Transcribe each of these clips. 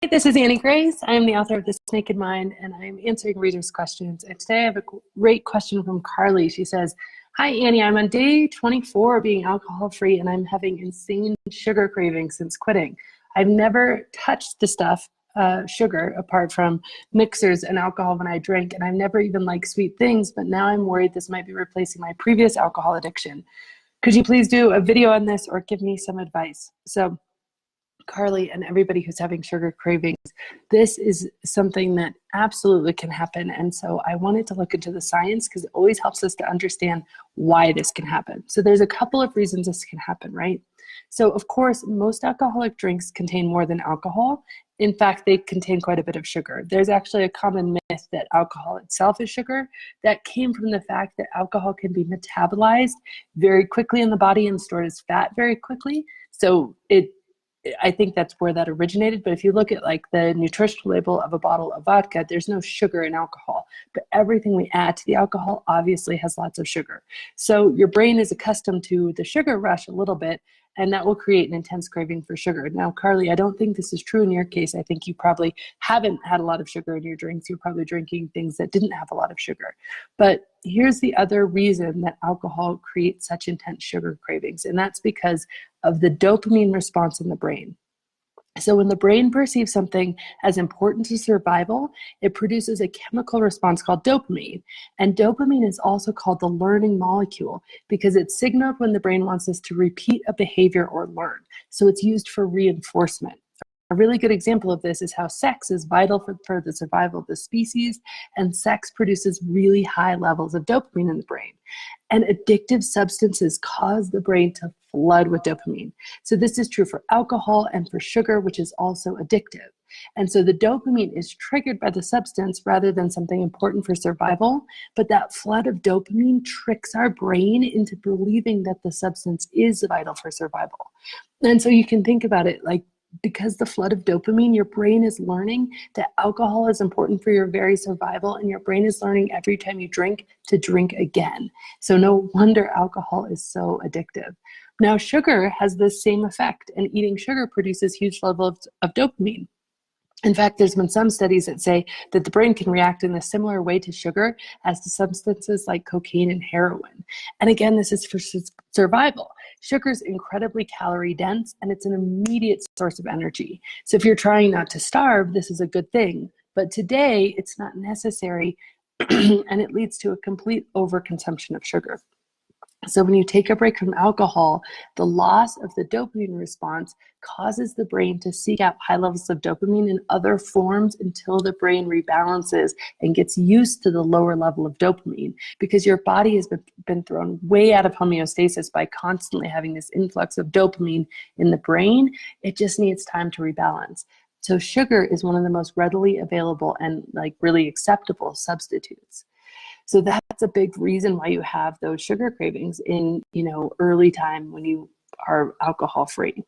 This is Annie Grace. I am the author of This Naked Mind, and I'm answering readers' questions. And today I have a great question from Carly. She says, "Hi, Annie. I'm on day 24 being alcohol-free, and I'm having insane sugar cravings since quitting. I've never touched the stuff, sugar, apart from mixers and alcohol when I drink, and I've never even liked sweet things, but now I'm worried this might be replacing my previous alcohol addiction. Could you please do a video on this or give me some advice?" So Carly and everybody who's having sugar cravings, this is something that absolutely can happen. And so I wanted to look into the science because it always helps us to understand why this can happen. So there's a couple of reasons this can happen, right? So of course, most alcoholic drinks contain more than alcohol. In fact, they contain quite a bit of sugar. There's actually a common myth that alcohol itself is sugar. That came from the fact that alcohol can be metabolized very quickly in the body and stored as fat very quickly. So I think that's where that originated. But if you look at like the nutritional label of a bottle of vodka, there's no sugar in alcohol. But everything we add to the alcohol obviously has lots of sugar. So your brain is accustomed to the sugar rush a little bit, and that will create an intense craving for sugar. Now, Carly, I don't think this is true in your case. I think you probably haven't had a lot of sugar in your drinks. You're probably drinking things that didn't have a lot of sugar. But here's the other reason that alcohol creates such intense sugar cravings, and that's because of the dopamine response in the brain. So when the brain perceives something as important to survival, it produces a chemical response called dopamine. And dopamine is also called the learning molecule because it's signaled when the brain wants us to repeat a behavior or learn. So it's used for reinforcement. A really good example of this is how sex is vital for the survival of the species, and sex produces really high levels of dopamine in the brain. And addictive substances cause the brain to flood with dopamine. So this is true for alcohol and for sugar, which is also addictive. And so the dopamine is triggered by the substance rather than something important for survival, but that flood of dopamine tricks our brain into believing that the substance is vital for survival. And so you can think about it like, because the flood of dopamine, your brain is learning that alcohol is important for your very survival, and your brain is learning every time you drink to drink again. So no wonder alcohol is so addictive. Now, sugar has this same effect, and eating sugar produces huge levels of dopamine. In fact, there's been some studies that say that the brain can react in a similar way to sugar as to substances like cocaine and heroin. And again, this is for survival. Sugar is incredibly calorie dense, and it's an immediate source of energy. So if you're trying not to starve, this is a good thing. But today, it's not necessary, and it leads to a complete overconsumption of sugar. So when you take a break from alcohol, the loss of the dopamine response causes the brain to seek out high levels of dopamine in other forms until the brain rebalances and gets used to the lower level of dopamine, because your body has been thrown way out of homeostasis by constantly having this influx of dopamine in the brain. It just needs time to rebalance. So sugar is one of the most readily available and like really acceptable substitutes. So that's a big reason why you have those sugar cravings in, early time when you are alcohol free.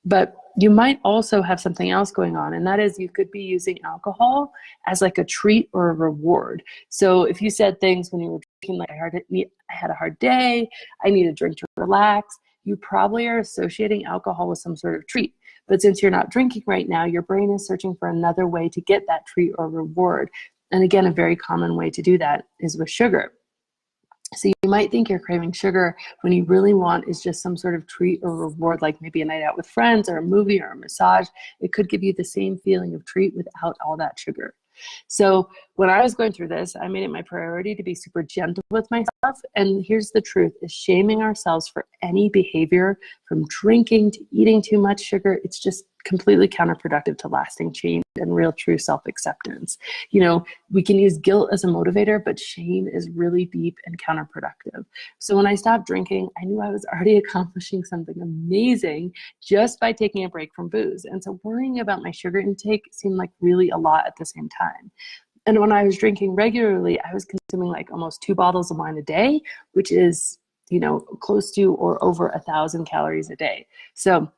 But you might also have something else going on, and that is you could be using alcohol as like a treat or a reward. So if you said things when you were drinking, like I had a hard day, I need a drink to relax, you probably are associating alcohol with some sort of treat. But since you're not drinking right now, your brain is searching for another way to get that treat or reward. And again, a very common way to do that is with sugar. So you might think you're craving sugar when you really want is just some sort of treat or reward, like maybe a night out with friends or a movie or a massage. It could give you the same feeling of treat without all that sugar. So when I was going through this, I made it my priority to be super gentle with myself. And here's the truth, is shaming ourselves for any behavior from drinking to eating too much sugar, it's just completely counterproductive to lasting change and real true self-acceptance. We can use guilt as a motivator, but shame is really deep and counterproductive. So when I stopped drinking, I knew I was already accomplishing something amazing just by taking a break from booze. And so worrying about my sugar intake seemed like really a lot at the same time. And when I was drinking regularly, I was consuming like almost 2 bottles of wine a day, which is, close to or over 1,000 calories a day. So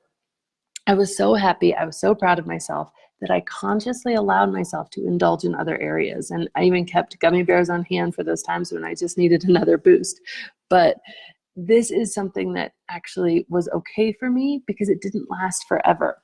I was so happy, I was so proud of myself that I consciously allowed myself to indulge in other areas. And I even kept gummy bears on hand for those times when I just needed another boost. But this is something that actually was okay for me because it didn't last forever.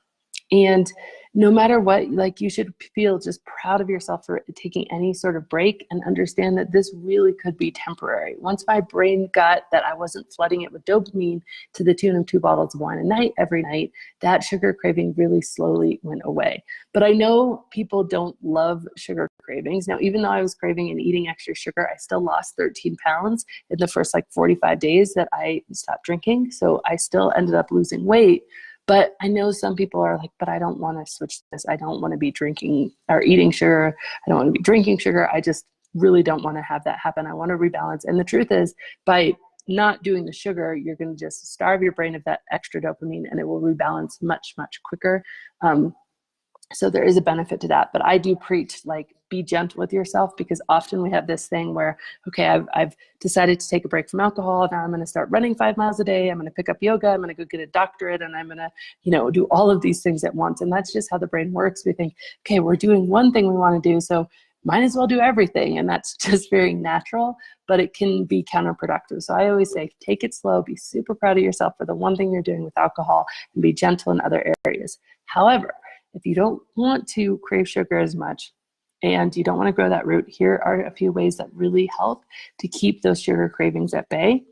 And no matter what, like, you should feel just proud of yourself for taking any sort of break, and understand that this really could be temporary. Once my brain got that I wasn't flooding it with dopamine to the tune of 2 bottles of wine a night every night, that sugar craving really slowly went away. But I know people don't love sugar cravings. Now, even though I was craving and eating extra sugar, I still lost 13 pounds in the first like 45 days that I stopped drinking. So I still ended up losing weight. But I know some people are like, but I don't want to switch this. I don't want to be drinking or eating sugar. I don't want to be drinking sugar. I just really don't want to have that happen. I want to rebalance. And the truth is, by not doing the sugar, you're going to just starve your brain of that extra dopamine, and it will rebalance much, much quicker. So there is a benefit to that. But I do preach, like, be gentle with yourself, because often we have this thing where, okay, I've decided to take a break from alcohol. Now I'm going to start running 5 miles a day. I'm going to pick up yoga. I'm going to go get a doctorate, and I'm going to, do all of these things at once. And that's just how the brain works. We think, okay, we're doing one thing we want to do, so might as well do everything. And that's just very natural, but it can be counterproductive. So I always say, take it slow, be super proud of yourself for the one thing you're doing with alcohol, and be gentle in other areas. However, if you don't want to crave sugar as much, and you don't want to grow that root, here are a few ways that really help to keep those sugar cravings at bay.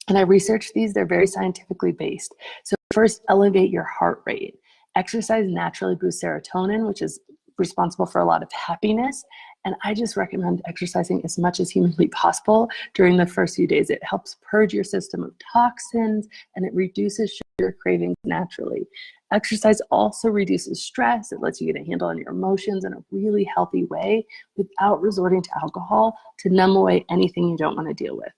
And I researched these, they're very scientifically based. So first, elevate your heart rate. Exercise naturally boosts serotonin, which is responsible for a lot of happiness. And I just recommend exercising as much as humanly possible during the first few days. It helps purge your system of toxins, and it reduces sugar cravings naturally. Exercise also reduces stress. It lets you get a handle on your emotions in a really healthy way without resorting to alcohol to numb away anything you don't want to deal with.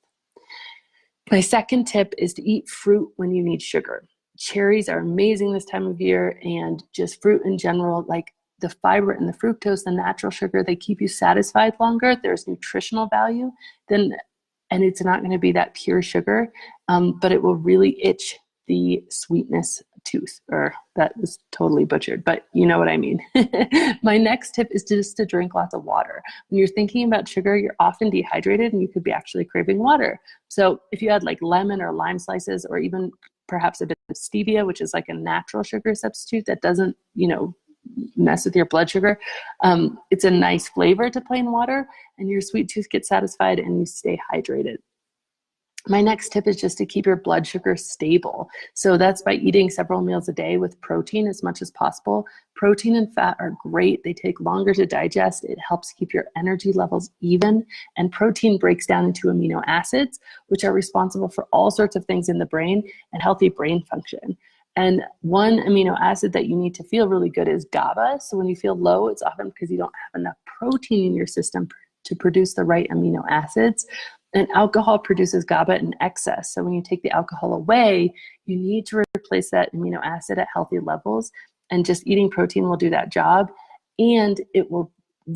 My second tip is to eat fruit when you need sugar. Cherries are amazing this time of year, and just fruit in general, like the fiber and the fructose, the natural sugar, they keep you satisfied longer. There's nutritional value, and it's not going to be that pure sugar, but it will really itch the sweetness tooth, or that was totally butchered, but you know what I mean. My next tip is just to drink lots of water. When you're thinking about sugar, you're often dehydrated, and you could be actually craving water. So if you had like lemon or lime slices, or even perhaps a bit of stevia, which is like a natural sugar substitute that doesn't, mess with your blood sugar, it's a nice flavor to plain water, and your sweet tooth gets satisfied and you stay hydrated. My next tip is just to keep your blood sugar stable. So that's by eating several meals a day with protein as much as possible. Protein and fat are great. They take longer to digest. It helps keep your energy levels even. And protein breaks down into amino acids, which are responsible for all sorts of things in the brain and healthy brain function. And one amino acid that you need to feel really good is GABA. So when you feel low, it's often because you don't have enough protein in your system to produce the right amino acids. And alcohol produces GABA in excess. So when you take the alcohol away, you need to replace that amino acid at healthy levels. And just eating protein will do that job. And it will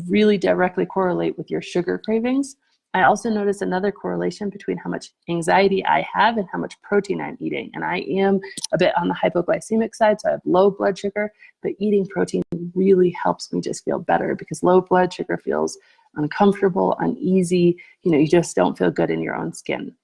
really directly correlate with your sugar cravings. I also notice another correlation between how much anxiety I have and how much protein I'm eating. And I am a bit on the hypoglycemic side, so I have low blood sugar, but eating protein really helps me just feel better, because low blood sugar feels uncomfortable, uneasy, you just don't feel good in your own skin.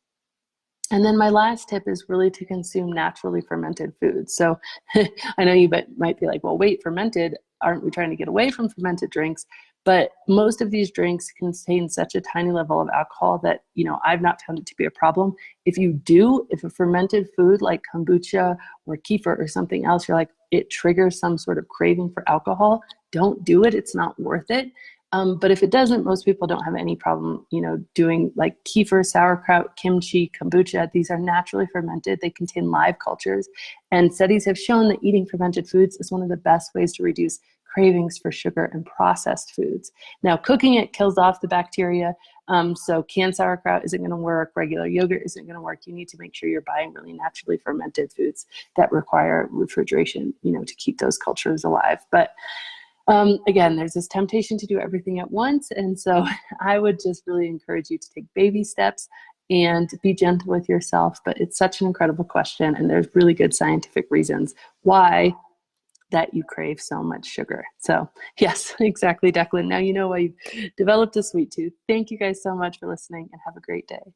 And then my last tip is really to consume naturally fermented foods. So I know you might be like, well, wait, fermented, aren't we trying to get away from fermented drinks? But most of these drinks contain such a tiny level of alcohol that, I've not found it to be a problem. If a fermented food like kombucha or kefir or something else, you're like, it triggers some sort of craving for alcohol, don't do it. It's not worth it. But if it doesn't, most people don't have any problem, doing like kefir, sauerkraut, kimchi, kombucha. These are naturally fermented. They contain live cultures. And studies have shown that eating fermented foods is one of the best ways to reduce cravings for sugar and processed foods. Now, cooking it kills off the bacteria. So canned sauerkraut isn't going to work. Regular yogurt isn't going to work. You need to make sure you're buying really naturally fermented foods that require refrigeration, to keep those cultures alive. But again, there's this temptation to do everything at once. And so I would just really encourage you to take baby steps and be gentle with yourself. But it's such an incredible question. And there's really good scientific reasons why that you crave so much sugar. So yes, exactly, Declan. Now you know why you've developed a sweet tooth. Thank you guys so much for listening, and have a great day.